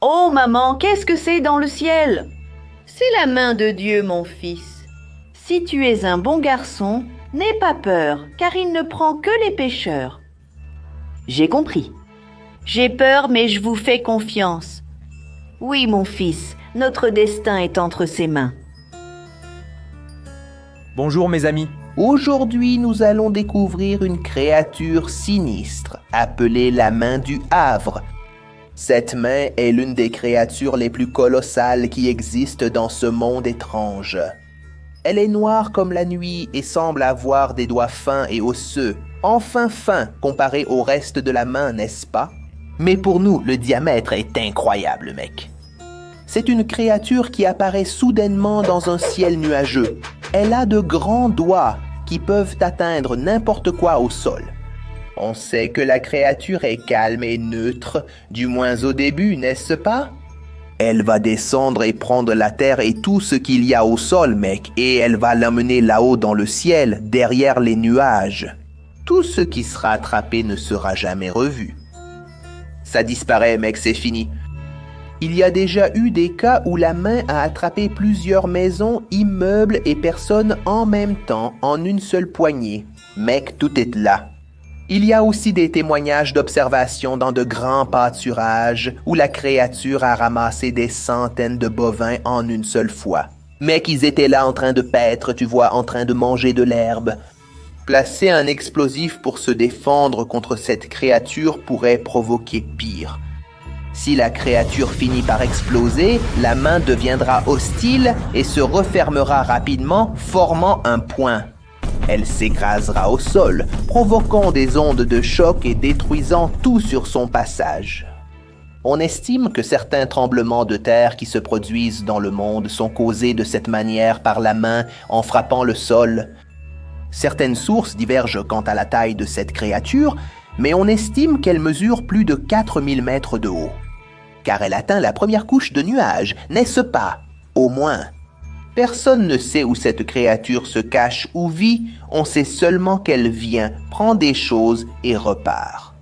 Oh maman, qu'est-ce que c'est dans le ciel? C'est la main de Dieu, mon fils. Si tu es un bon garçon, n'aie pas peur, car il ne prend que les pécheurs. J'ai compris. J'ai peur, mais je vous fais confiance. Oui, mon fils, notre destin est entre ses mains. Bonjour mes amis. Aujourd'hui, nous allons découvrir une créature sinistre, appelée la main du Havre. Cette main est l'une des créatures les plus colossales qui existent dans ce monde étrange. Elle est noire comme la nuit et semble avoir des doigts fins et osseux, enfin fins comparés au reste de la main, n'est-ce pas? Mais pour nous, le diamètre est incroyable, mec. C'est une créature qui apparaît soudainement dans un ciel nuageux. Elle a de grands doigts qui peuvent atteindre n'importe quoi au sol. On sait que la créature est calme et neutre, du moins au début, n'est-ce pas? Elle va descendre et prendre la terre et tout ce qu'il y a au sol, mec, et elle va l'emmener là-haut dans le ciel, derrière les nuages. Tout ce qui sera attrapé ne sera jamais revu. Ça disparaît, mec, c'est fini. Il y a déjà eu des cas où la main a attrapé plusieurs maisons, immeubles et personnes en même temps, en une seule poignée. Mec, tout est là. Il y a aussi des témoignages d'observation dans de grands pâturages où la créature a ramassé des centaines de bovins en une seule fois. Mec, ils étaient là en train de paître, tu vois, en train de manger de l'herbe. Placer un explosif pour se défendre contre cette créature pourrait provoquer pire. Si la créature finit par exploser, la main deviendra hostile et se refermera rapidement, formant un point. Elle s'écrasera au sol, provoquant des ondes de choc et détruisant tout sur son passage. On estime que certains tremblements de terre qui se produisent dans le monde sont causés de cette manière par la main en frappant le sol. Certaines sources divergent quant à la taille de cette créature, mais on estime qu'elle mesure plus de 4000 mètres de haut. Car elle atteint la première couche de nuages, n'est-ce pas? Au moins. Personne ne sait où cette créature se cache ou vit, on sait seulement qu'elle vient, prend des choses et repart.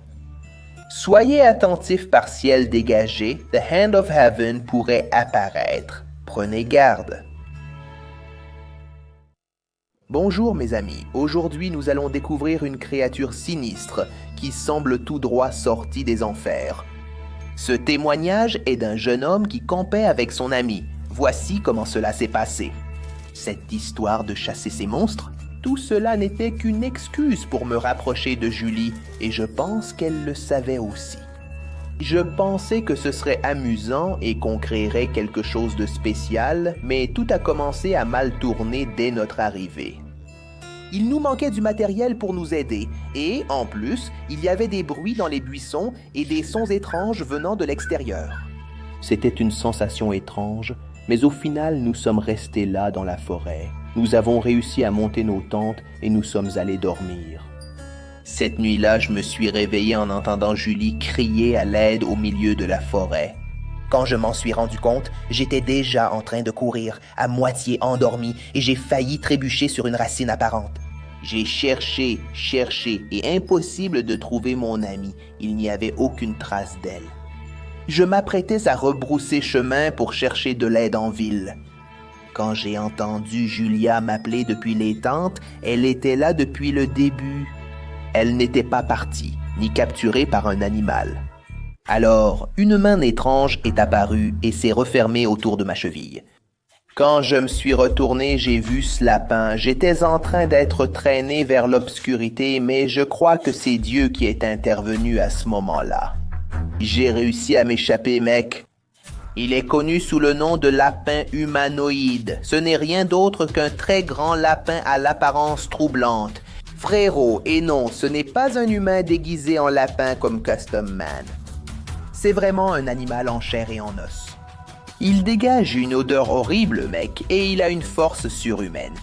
Soyez attentifs par ciel dégagé, The Hand of Heaven pourrait apparaître. Prenez garde. Bonjour mes amis, aujourd'hui nous allons découvrir une créature sinistre qui semble tout droit sortie des enfers. Ce témoignage est d'un jeune homme qui campait avec son ami. Voici comment cela s'est passé. Cette histoire de chasser ces monstres, tout cela n'était qu'une excuse pour me rapprocher de Julie, et je pense qu'elle le savait aussi. Je pensais que ce serait amusant et qu'on créerait quelque chose de spécial, mais tout a commencé à mal tourner dès notre arrivée. Il nous manquait du matériel pour nous aider, et, en plus, il y avait des bruits dans les buissons et des sons étranges venant de l'extérieur. C'était une sensation étrange, mais au final, nous sommes restés là dans la forêt. Nous avons réussi à monter nos tentes et nous sommes allés dormir. Cette nuit-là, je me suis réveillé en entendant Julie crier à l'aide au milieu de la forêt. Quand je m'en suis rendu compte, j'étais déjà en train de courir, à moitié endormi, et j'ai failli trébucher sur une racine apparente. J'ai cherché, et impossible de trouver mon amie. Il n'y avait aucune trace d'elle. Je m'apprêtais à rebrousser chemin pour chercher de l'aide en ville. Quand j'ai entendu Julia m'appeler depuis les tentes, elle était là depuis le début. Elle n'était pas partie, ni capturée par un animal. Alors, une main étrange est apparue et s'est refermée autour de ma cheville. Quand je me suis retourné, j'ai vu ce lapin. J'étais en train d'être traîné vers l'obscurité, mais je crois que c'est Dieu qui est intervenu à ce moment-là. J'ai réussi à m'échapper, mec. Il est connu sous le nom de lapin humanoïde. Ce n'est rien d'autre qu'un très grand lapin à l'apparence troublante. Frérot, et non, ce n'est pas un humain déguisé en lapin comme Custom Man. C'est vraiment un animal en chair et en os. Il dégage une odeur horrible, mec, et il a une force surhumaine.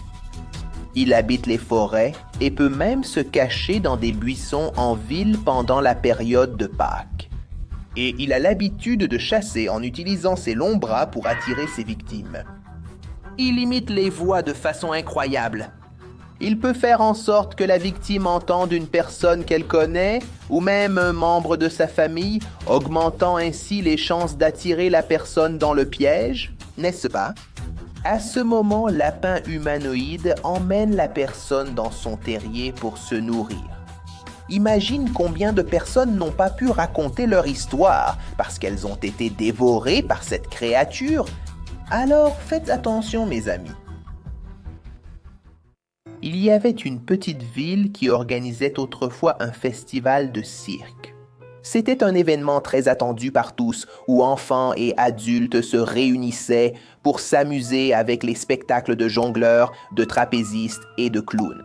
Il habite les forêts et peut même se cacher dans des buissons en ville pendant la période de Pâques. Et il a l'habitude de chasser en utilisant ses longs bras pour attirer ses victimes. Il imite les voix de façon incroyable. Il peut faire en sorte que la victime entende une personne qu'elle connaît ou même un membre de sa famille, augmentant ainsi les chances d'attirer la personne dans le piège, n'est-ce pas? À ce moment, Lapin humanoïde emmène la personne dans son terrier pour se nourrir. Imagine combien de personnes n'ont pas pu raconter leur histoire parce qu'elles ont été dévorées par cette créature. Alors faites attention, mes amis. Il y avait une petite ville qui organisait autrefois un festival de cirque. C'était un événement très attendu par tous, où enfants et adultes se réunissaient pour s'amuser avec les spectacles de jongleurs, de trapézistes et de clowns.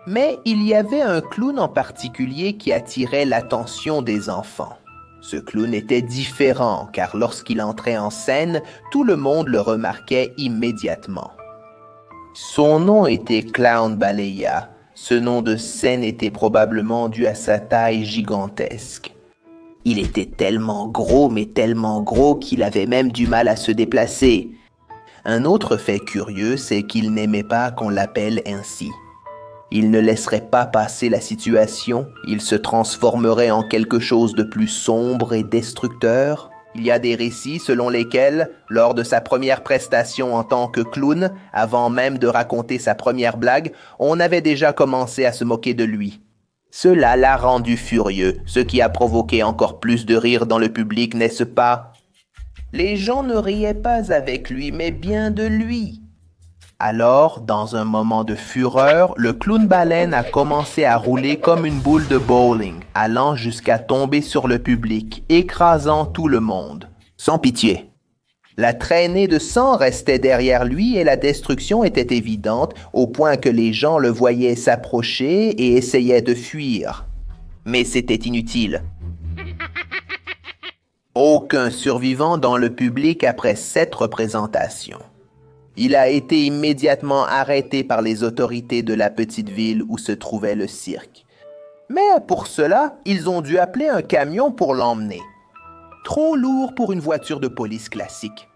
Mais il y avait un clown en particulier qui attirait l'attention des enfants. Ce clown était différent, car lorsqu'il entrait en scène, tout le monde le remarquait immédiatement. Son nom était Clown Balaya. Ce nom de scène était probablement dû à sa taille gigantesque. Il était tellement gros, mais tellement gros qu'il avait même du mal à se déplacer. Un autre fait curieux, c'est qu'il n'aimait pas qu'on l'appelle ainsi. Il ne laisserait pas passer la situation, il se transformerait en quelque chose de plus sombre et destructeur. Il y a des récits selon lesquels, lors de sa première prestation en tant que clown, avant même de raconter sa première blague, on avait déjà commencé à se moquer de lui. Cela l'a rendu furieux, ce qui a provoqué encore plus de rire dans le public, n'est-ce pas? Les gens ne riaient pas avec lui, mais bien de lui. Alors, dans un moment de fureur, le clown baleine a commencé à rouler comme une boule de bowling, allant jusqu'à tomber sur le public, écrasant tout le monde. Sans pitié. La traînée de sang restait derrière lui et la destruction était évidente, au point que les gens le voyaient s'approcher et essayaient de fuir. Mais c'était inutile. Aucun survivant dans le public après cette représentation. Il a été immédiatement arrêté par les autorités de la petite ville où se trouvait le cirque. Mais pour cela, ils ont dû appeler un camion pour l'emmener. Trop lourd pour une voiture de police classique.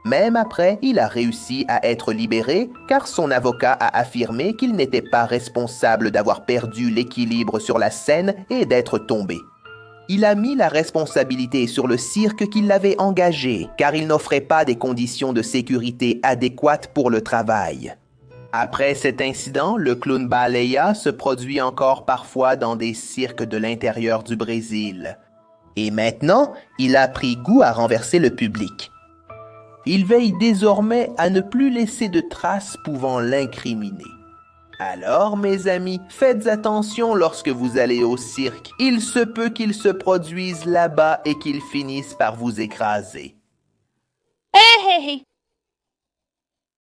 Même après, il a réussi à être libéré car son avocat a affirmé qu'il n'était pas responsable d'avoir perdu l'équilibre sur la scène et d'être tombé. Il a mis la responsabilité sur le cirque qui l'avait engagé, car il n'offrait pas des conditions de sécurité adéquates pour le travail. Après cet incident, le clown Balaya se produit encore parfois dans des cirques de l'intérieur du Brésil. Et maintenant, il a pris goût à renverser le public. Il veille désormais à ne plus laisser de traces pouvant l'incriminer. Alors, mes amis, faites attention lorsque vous allez au cirque. Il se peut qu'il se produise là-bas et qu'il finisse par vous écraser. Hé, hé, hé!